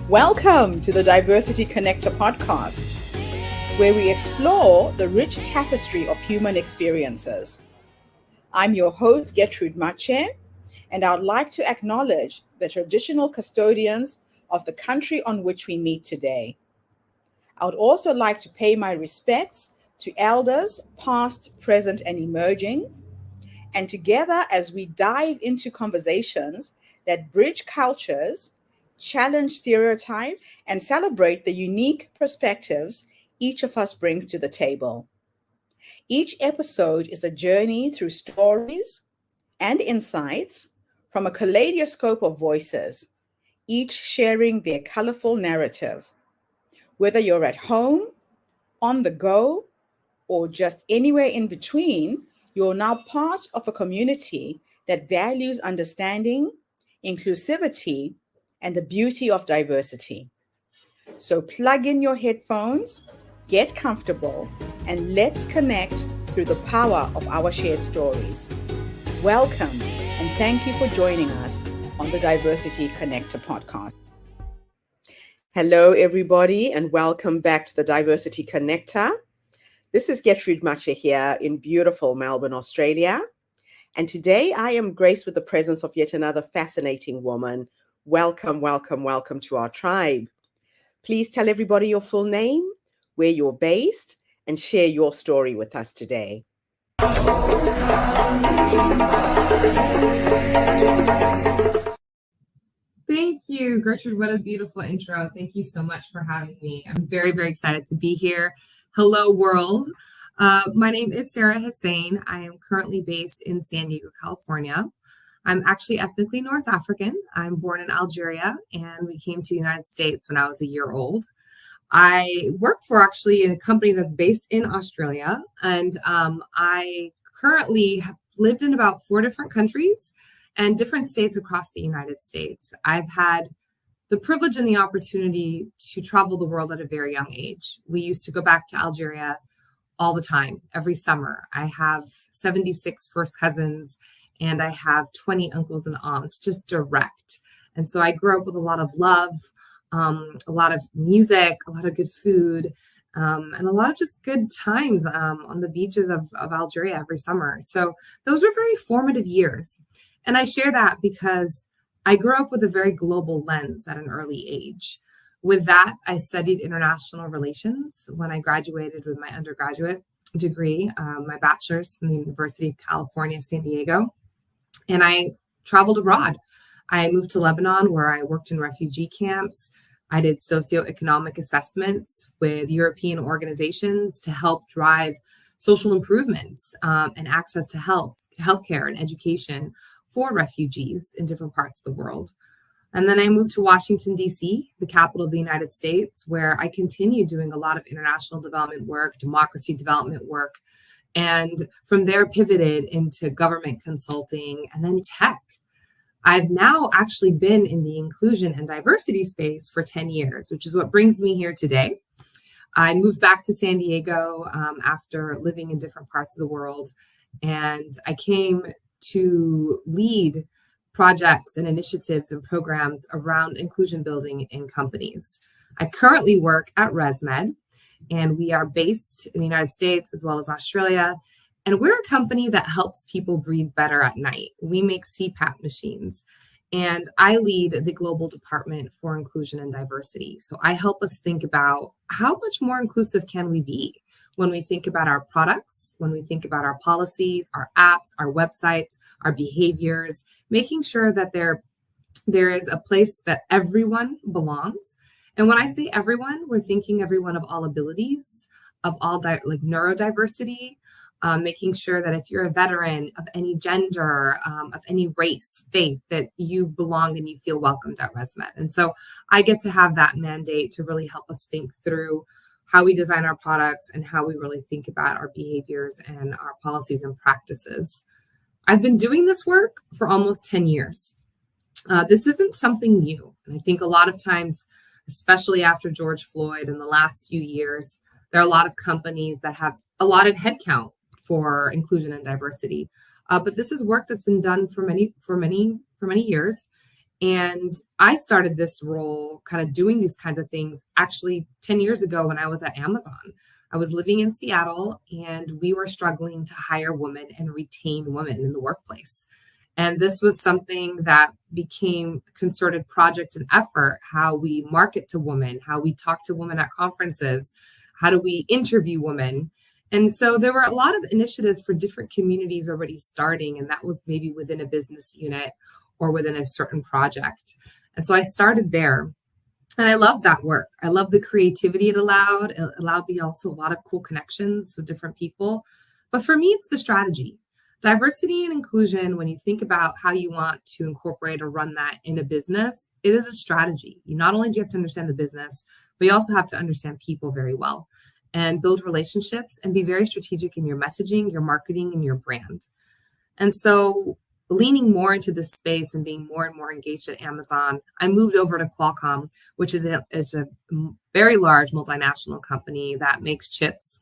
Welcome to the Diversity Connector podcast, where we explore the rich tapestry of human experiences. I'm your host, Gertrude Mache, and I'd like to acknowledge the traditional custodians of the country on which we meet today. I would also like to pay my respects to elders, past, present, and emerging, and together as we dive into conversations that bridge cultures, challenge stereotypes, and celebrate the unique perspectives each of us brings to the table. Each episode is a journey through stories and insights from a kaleidoscope of voices, each sharing their colorful narrative. Whether you're at home, on the go, or just anywhere in between, you're now part of a community that values understanding, inclusivity, and the beauty of diversity. So plug in your headphones, get comfortable, and let's connect through the power of our shared stories. Welcome, and thank you for joining us on the Diversity Connector podcast. Hello, everybody, and welcome back to the Diversity Connector. This is Gertrude Mache here in beautiful Melbourne, Australia. And today I am graced with the presence of yet another fascinating woman. Welcome, welcome, welcome to our tribe. Please tell everybody your full name, where you're based, and share your story with us today. Thank you, Gertrude. What a beautiful intro. Thank you so much for having me. I'm very, very excited to be here. Hello, world. My name is Sarah Hassaine. I am currently based in San Diego, California. I'm actually ethnically North African. I'm born in Algeria, and we came to the United States when I was a year old. I work for actually a company that's based in Australia, and I currently have lived in about 4 different countries and different states across the United States. I've had the privilege and the opportunity to travel the world at a very young age. We used to go back to Algeria all the time, every summer. I have 76 first cousins, and I have 20 uncles and aunts, just direct. And so I grew up with a lot of love, a lot of music, a lot of good food, and a lot of just good times on the beaches of Algeria every summer. So those were very formative years. And I share that because I grew up with a very global lens at an early age. With that, I studied international relations when I graduated with my undergraduate degree, my bachelor's from the University of California, San Diego. And I traveled abroad. I moved to Lebanon, where I worked in refugee camps. I did socioeconomic assessments with European organizations to help drive social improvements and access to healthcare and education for refugees in different parts of the world. And then I moved to Washington, D.C., the capital of the United States, where I continued doing a lot of international development work, democracy development work, and from there pivoted into government consulting and then tech. I've now actually been in the inclusion and diversity space for 10 years, which is what brings me here today. I moved back to San Diego after living in different parts of the world, and I came to lead projects and initiatives and programs around inclusion building in companies. I currently work at ResMed, and we are based in the United States as well as Australia. And we're a company that helps people breathe better at night. We make CPAP machines, and I lead the global department for inclusion and diversity. So I help us think about how much more inclusive can we be when we think about our products, when we think about our policies, our apps, our websites, our behaviors, making sure that there is a place that everyone belongs. And when I say everyone, we're thinking everyone of all abilities, of all like neurodiversity, making sure that if you're a veteran of any gender, of any race, faith, that you belong and you feel welcomed at ResMed. And so I get to have that mandate to really help us think through how we design our products and how we really think about our behaviors and our policies and practices. I've been doing this work for almost 10 years. This isn't something new. And I think a lot of times, especially after George Floyd in the last few years, there are a lot of companies that have allotted headcount for inclusion and diversity. But this is work that's been done for many years. And I started this role kind of doing these kinds of things actually 10 years ago when I was at Amazon. I was living in Seattle and we were struggling to hire women and retain women in the workplace. And this was something that became a concerted project and effort, how we market to women, how we talk to women at conferences, how do we interview women. And so there were a lot of initiatives for different communities already starting, and that was maybe within a business unit or within a certain project. And so I started there. And I love that work. I love the creativity it allowed. It allowed me also a lot of cool connections with different people. But for me, it's the strategy. Diversity and inclusion, when you think about how you want to incorporate or run that in a business, it is a strategy. You not only do you have to understand the business, but you also have to understand people very well and build relationships and be very strategic in your messaging, your marketing, and your brand. And so leaning more into this space and being more and more engaged at Amazon, I moved over to Qualcomm, which is a very large multinational company that makes chips.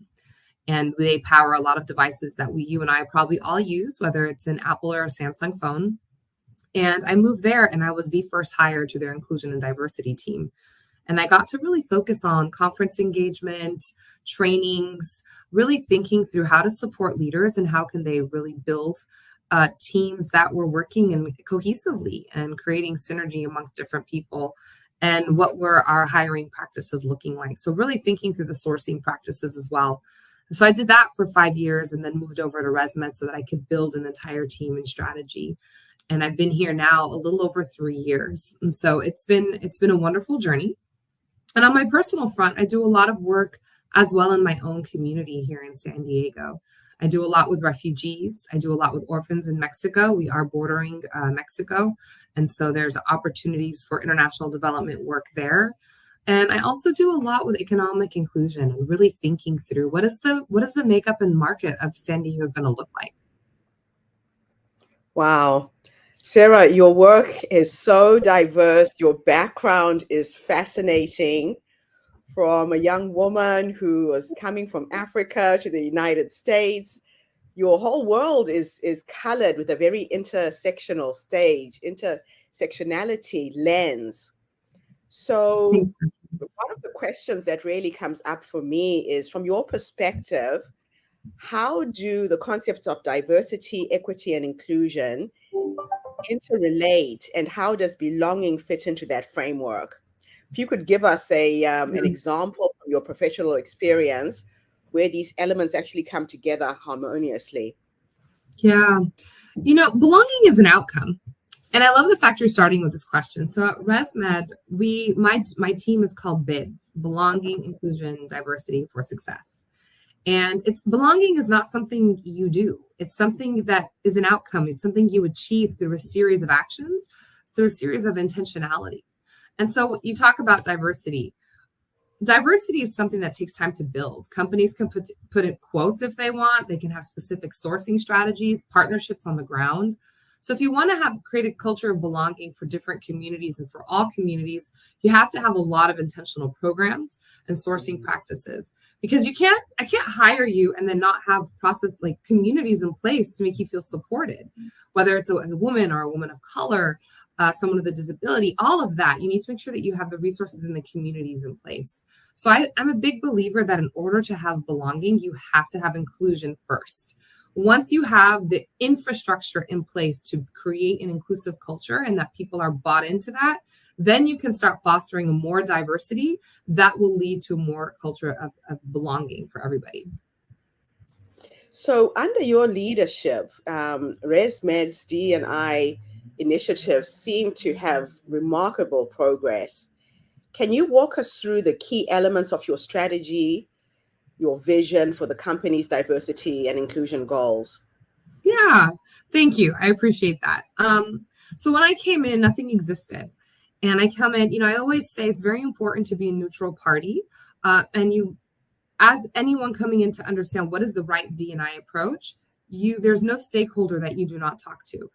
And they power a lot of devices that you and I probably all use, whether it's an Apple or a Samsung phone. And I moved there and I was the first hire to their inclusion and diversity team. And I got to really focus on conference engagement, trainings, really thinking through how to support leaders and how can they really build teams that were working and cohesively and creating synergy amongst different people, and what were our hiring practices looking like. So really thinking through the sourcing practices as well. So I did that for 5 years and then moved over to ResMed so that I could build an entire team and strategy. And I've been here now a little over 3 years. And so it's been a wonderful journey. And on my personal front, I do a lot of work as well in my own community here in San Diego. I do a lot with refugees. I do a lot with orphans in Mexico. We are bordering Mexico. And so there's opportunities for international development work there. And I also do a lot with economic inclusion and really thinking through what is the makeup and market of San Diego going to look like. Wow. Sarah, your work is so diverse. Your background is fascinating. From a young woman who was coming from Africa to the United States, your whole world is colored with a very intersectionality lens. So one of the questions that really comes up for me is, from your perspective, how do the concepts of diversity, equity, and inclusion interrelate, and how does belonging fit into that framework? If you could give us an example from your professional experience where these elements actually come together harmoniously. Yeah. Belonging is an outcome. And I love the fact you're starting with this question. So at ResMed, my team is called BIDS, Belonging, Inclusion, Diversity for Success. And belonging is not something you do. It's something that is an outcome. It's something you achieve through a series of actions, through a series of intentionality. And so you talk about diversity. Diversity is something that takes time to build. Companies can put in quotes if they want. They can have specific sourcing strategies, partnerships on the ground. So if you want to create a culture of belonging for different communities and for all communities, you have to have a lot of intentional programs and sourcing practices. Because I can't hire you and then not have process like communities in place to make you feel supported, whether it's as a woman or a woman of color, someone with a disability, all of that. You need to make sure that you have the resources in the communities in place. So I'm a big believer that in order to have belonging, you have to have inclusion first. Once you have the infrastructure in place to create an inclusive culture and that people are bought into that, then you can start fostering more diversity that will lead to more culture of belonging for everybody. So under your leadership, ResMed's D&I initiatives seem to have remarkable progress. Can you walk us through the key elements of your strategy, your vision for the company's diversity and inclusion goals? Yeah, thank you. I appreciate that. So when I came in, nothing existed. And I come in, I always say it's very important to be a neutral party. And you, as anyone coming in to understand what is the right D&I approach, there's no stakeholder that you do not talk to.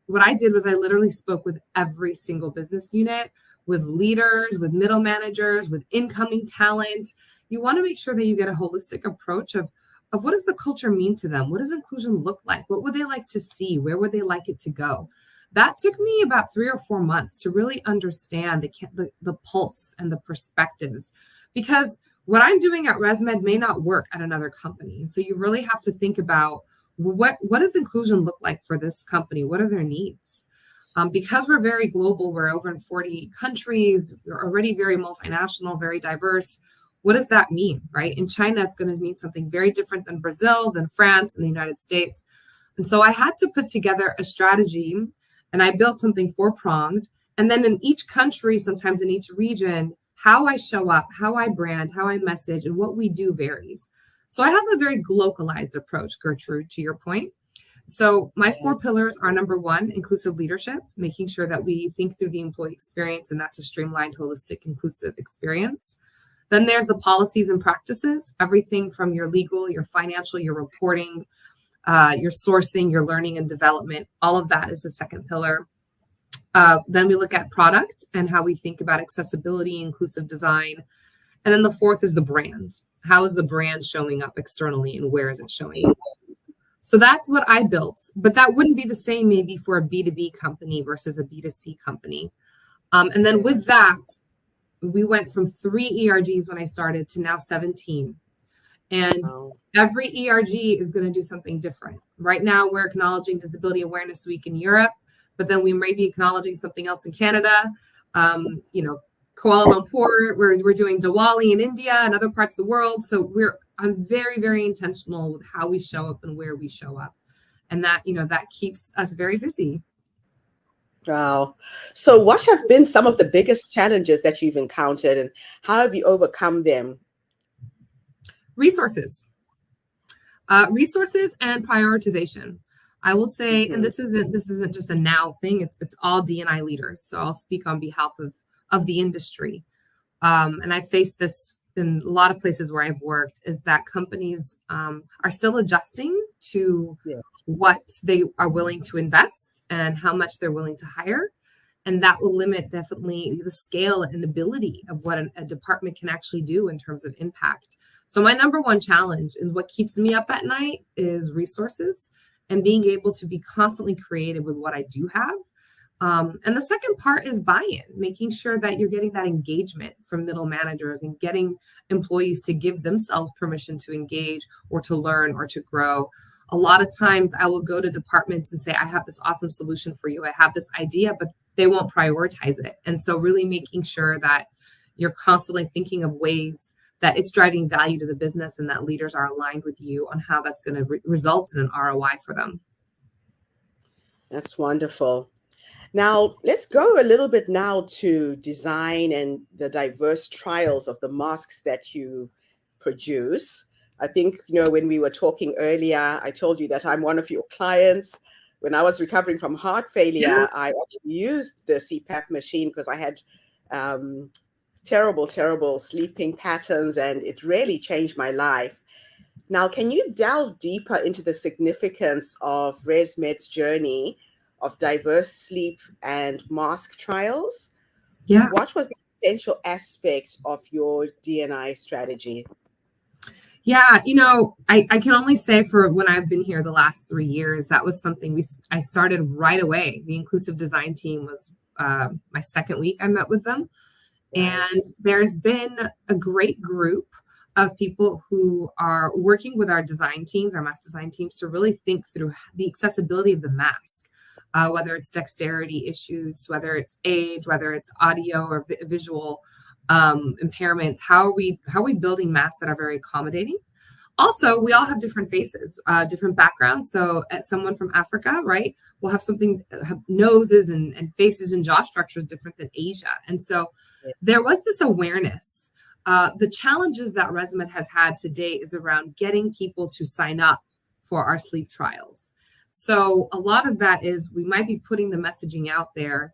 What I did was I literally spoke with every single business unit, with leaders, with middle managers, with incoming talent. You want to make sure that you get a holistic approach of what does the culture mean to them? What does inclusion look like? What would they like to see? Where would they like it to go? That took me about 3 or 4 months to really understand the pulse and the perspectives, because what I'm doing at ResMed may not work at another company. And so you really have to think about what does inclusion look like for this company? What are their needs? Because we're very global, we're over in 40 countries, we're already very multinational, very diverse. What does that mean, right? In China, it's going to mean something very different than Brazil, than France, and the United States. And so I had to put together a strategy, and I built something four-pronged. And then in each country, sometimes in each region, how I show up, how I brand, how I message, and what we do varies. So I have a very localized approach, Gertrude, to your point. So my 4 pillars are: number 1, inclusive leadership, making sure that we think through the employee experience, and that's a streamlined, holistic, inclusive experience. Then there's the policies and practices, everything from your legal, your financial, your reporting, your sourcing, your learning and development. All of that is the second pillar. Then we look at product and how we think about accessibility, inclusive design. And then the fourth is the brand. How is the brand showing up externally, and where is it showing up? So that's what I built, but that wouldn't be the same maybe for a B2B company versus a B2C company. And then with that, we went from 3 ERGs when I started to now 17. And every ERG is going to do something different. Right now, we're acknowledging Disability Awareness Week in Europe, but then we may be acknowledging something else in Canada. Kuala Lumpur, we're doing Diwali in India and other parts of the world. So I'm very, very intentional with how we show up and where we show up. And that keeps us very busy. Wow. So what have been some of the biggest challenges that you've encountered, and how have you overcome them? Resources and prioritization. I will say, and this isn't just a now thing, it's all D&I leaders. So I'll speak on behalf of the industry. And I face this in a lot of places where I've worked, is that companies are still adjusting to what they are willing to invest and how much they're willing to hire. And that will limit definitely the scale and ability of what a department can actually do in terms of impact. So my number one challenge, and what keeps me up at night, is resources and being able to be constantly creative with what I do have. And the second part is buy-in, making sure that you're getting that engagement from middle managers and getting employees to give themselves permission to engage or to learn or to grow. A lot of times I will go to departments and say, I have this awesome solution for you. I have this idea, but they won't prioritize it. And so really making sure that you're constantly thinking of ways that it's driving value to the business and that leaders are aligned with you on how that's going to result in an ROI for them. That's wonderful. Now, let's go a little bit now to design and the diverse trials of the masks that you produce. I think, when we were talking earlier, I told you that I'm one of your clients. When I was recovering from heart failure, I actually used the CPAP machine because I had terrible sleeping patterns, and it really changed my life. Now, can you delve deeper into the significance of ResMed's journey of diverse sleep and mask trials? Yeah. What was the essential aspect of your D&I strategy? Yeah, I can only say for when I've been here the last 3 years, that was something I started right away. The inclusive design team was my second week I met with them. Right. And there's been a great group of people who are working with our design teams, our mask design teams, to really think through the accessibility of the mask, whether it's dexterity issues, whether it's age, whether it's audio or visual impairments. How are we building masks that are very accommodating? Also, we all have different faces, different backgrounds. So as someone from Africa, right, will have noses and faces and jaw structures different than Asia. And so there was this awareness. The challenges that ResMed has had to date is around getting people to sign up for our sleep trials. So a lot of that is we might be putting the messaging out there,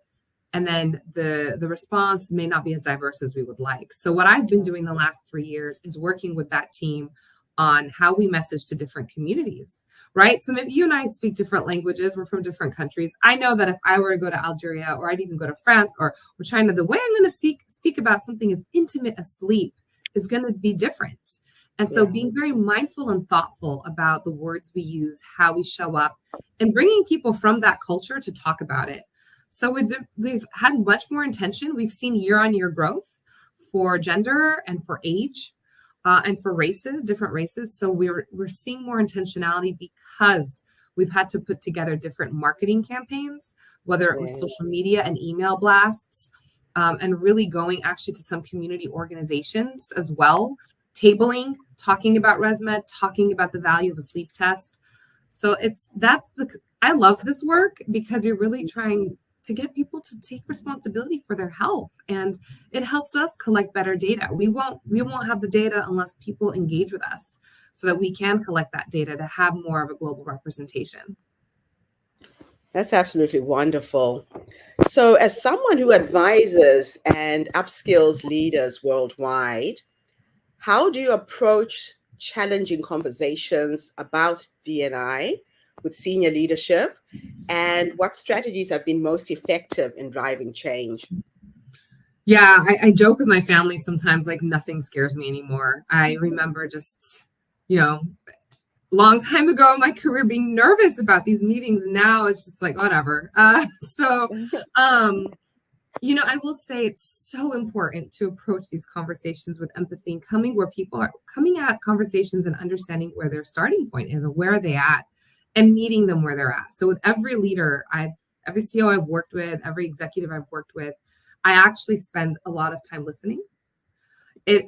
and then the response may not be as diverse as we would like. So what I've been doing the last 3 years is working with that team on how we message to different communities, right? So maybe you and I speak different languages. We're from different countries. I know that if I were to go to Algeria, or I'd even go to France or China, the way I'm going to speak about something as intimate as sleep is going to be different. And so being very mindful and thoughtful about the words we use, how we show up, and bringing people from that culture to talk about it. So we've had much more intention. We've seen year-on-year growth for gender and for age and for races, different races. So we're seeing more intentionality because we've had to put together different marketing campaigns, whether it was social media and email blasts, and really going actually to some community organizations as well, tabling, talking about ResMed, talking about the value of a sleep test. So I love this work because you're really trying to get people to take responsibility for their health, and it helps us collect better data. We won't have the data unless people engage with us, so that we can collect that data to have more of a global representation. That's absolutely wonderful. So, as someone who advises and upskills leaders worldwide, how do you approach challenging conversations about D&I with senior leadership, and what strategies have been most effective in driving change? Yeah, I joke with my family sometimes, like nothing scares me anymore. I remember just, long time ago in my career being nervous about these meetings. Now it's just like, whatever. I will say it's so important to approach these conversations with empathy and coming where people are coming at conversations and understanding where their starting point is and where are they at, and meeting them where they're at. So with every leader, every CEO I've worked with, every executive I've worked with, I actually spend a lot of time listening.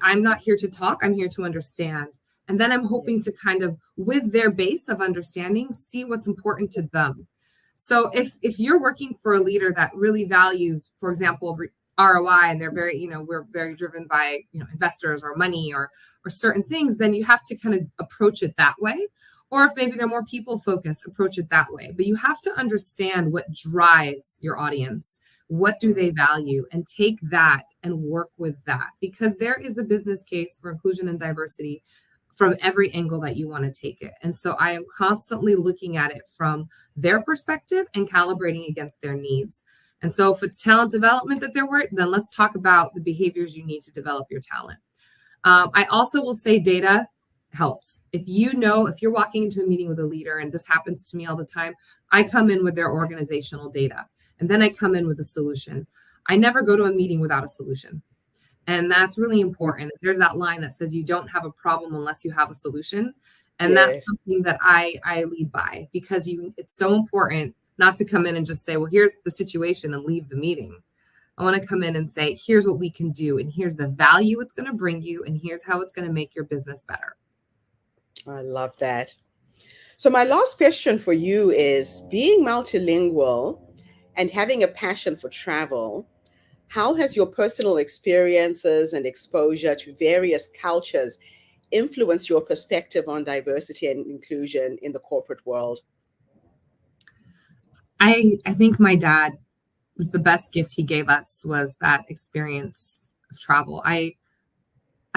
I'm not here to talk, I'm here to understand. And then I'm hoping to kind of, with their base of understanding, see what's important to them. So if you're working for a leader that really values, for example, ROI, and they're very, we're very driven by, investors or money or certain things, then you have to kind of approach it that way. Or if maybe they're more people focused, approach it that way. But you have to understand what drives your audience. What do they value? And take that and work with that, because there is a business case for inclusion and diversity from every angle that you want to take it. And so I am constantly looking at it from their perspective and calibrating against their needs. And so if it's talent development that they're worried, then let's talk about the behaviors you need to develop your talent. I also will say data helps. If you're walking into a meeting with a leader, and this happens to me all the time, I come in with their organizational data, and then I come in with a solution. I never go to a meeting without a solution. And that's really important. There's that line that says you don't have a problem unless you have a solution. And that's something that I lead by, because it's so important not to come in and just say, well, here's the situation and leave the meeting. I want to come in and say, here's what we can do, and here's the value it's going to bring you, and here's how it's going to make your business better. I love that. So my last question for you is, being multilingual and having a passion for travel, how has your personal experiences and exposure to various cultures influenced your perspective on diversity and inclusion in the corporate world? I think my dad was the best gift he gave us, was that experience of travel. I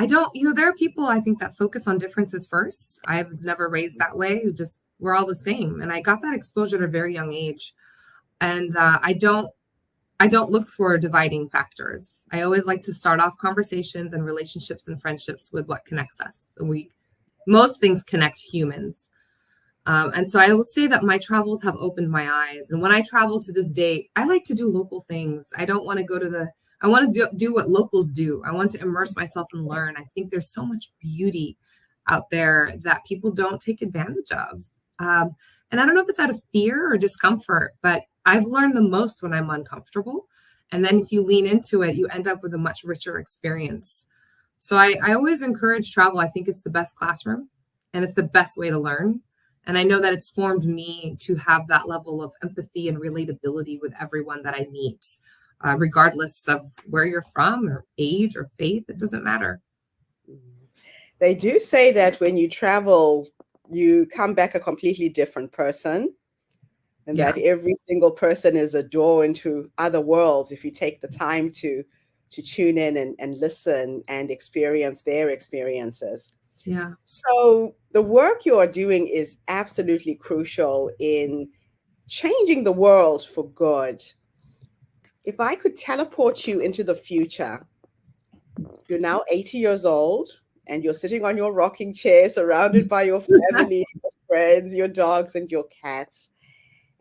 don't, there are people I think that focus on differences first. I was never raised that way. We're all the same. And I got that exposure at a very young age. And I don't look for dividing factors. I always like to start off conversations and relationships and friendships with what connects us. And most things connect humans. And so I will say that my travels have opened my eyes. And when I travel to this day, I like to do local things. I don't want to go I want to do what locals do. I want to immerse myself and learn. I think there's so much beauty out there that people don't take advantage of. And I don't know if it's out of fear or discomfort, but I've learned the most when I'm uncomfortable. And then if you lean into it, you end up with a much richer experience. So I always encourage travel. I think it's the best classroom, and it's the best way to learn. And I know that it's formed me to have that level of empathy and relatability with everyone that I meet, regardless of where you're from or age or faith. It doesn't matter. They do say that when you travel, you come back a completely different person, and that every single person is a door into other worlds if you take the time to tune in and listen and experience their experiences. Yeah. So the work you are doing is absolutely crucial in changing the world for good. If I could teleport you into the future, you're now 80 years old and you're sitting on your rocking chair surrounded by your family, your friends, your dogs, and your cats.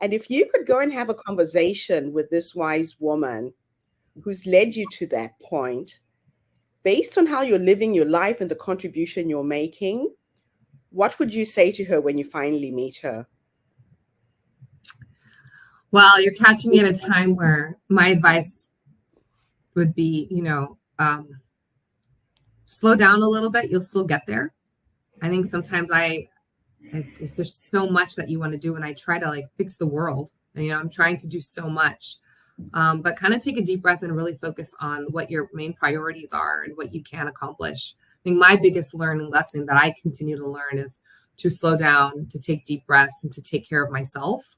And if you could go and have a conversation with this wise woman who's led you to that point, based on how you're living your life and the contribution you're making, what would you say to her when you finally meet her? Well, you're catching me at a time where my advice would be, slow down a little bit. You'll still get there. I think sometimes there's so much that you want to do, and I try to fix the world. I'm trying to do so much, but kind of take a deep breath and really focus on what your main priorities are and what you can accomplish. I think my biggest learning lesson that I continue to learn is to slow down, to take deep breaths, and to take care of myself.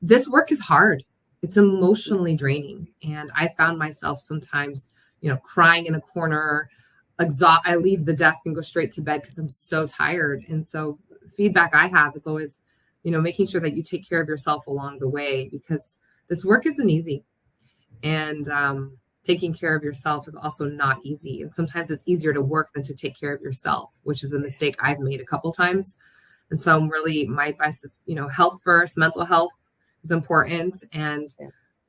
This work is hard. It's emotionally draining. And I found myself sometimes, crying in a corner, I leave the desk and go straight to bed because I'm so tired. And so feedback I have is always, making sure that you take care of yourself along the way, because this work isn't easy. And taking care of yourself is also not easy. And sometimes it's easier to work than to take care of yourself, which is a mistake I've made a couple times. And so my advice is, health first, mental health is important, and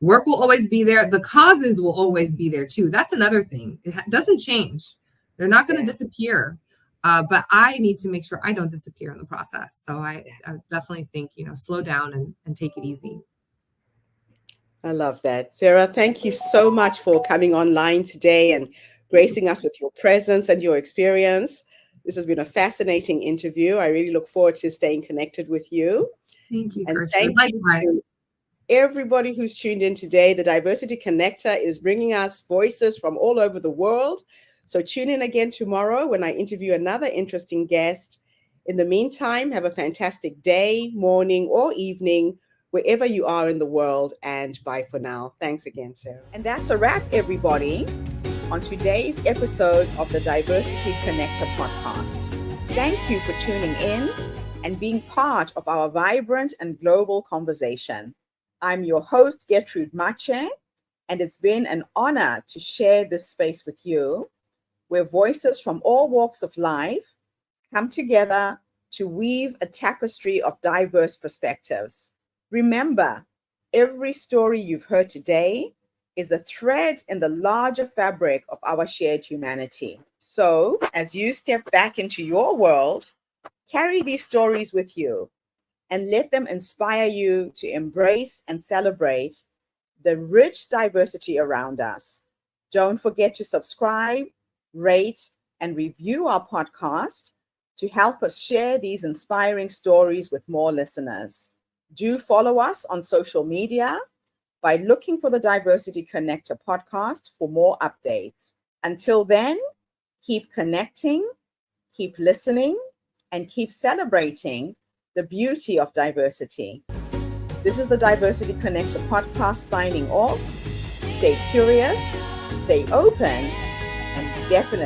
work will always be there. The causes will always be there too. That's another thing. It doesn't change. They're not going to disappear. But I need to make sure I don't disappear in the process. So I definitely think, slow down and take it easy. I love that. Sarah, thank you so much for coming online today and gracing us with your presence and your experience. This has been a fascinating interview. I really look forward to staying connected with you. Thank you, And Gertrude. thank you to everybody who's tuned in today. The Diversity Connector is bringing us voices from all over the world. So tune in again tomorrow when I interview another interesting guest. In the meantime, have a fantastic day, morning, or evening, wherever you are in the world, and bye for now. Thanks again, Sarah. And that's a wrap, everybody, on today's episode of the Diversity Connector podcast. Thank you for tuning in and being part of our vibrant and global conversation. I'm your host, Gertrude Mache, and it's been an honor to share this space with you, where voices from all walks of life come together to weave a tapestry of diverse perspectives. Remember, every story you've heard today is a thread in the larger fabric of our shared humanity. So, as you step back into your world, carry these stories with you and let them inspire you to embrace and celebrate the rich diversity around us. Don't forget to subscribe, rate, and review our podcast to help us share these inspiring stories with more listeners. Do follow us on social media by looking for the Diversity Connector podcast for more updates. Until then, keep connecting, keep listening, and keep celebrating the beauty of diversity. This is the Diversity Connector podcast signing off. Stay curious, stay open, and definitely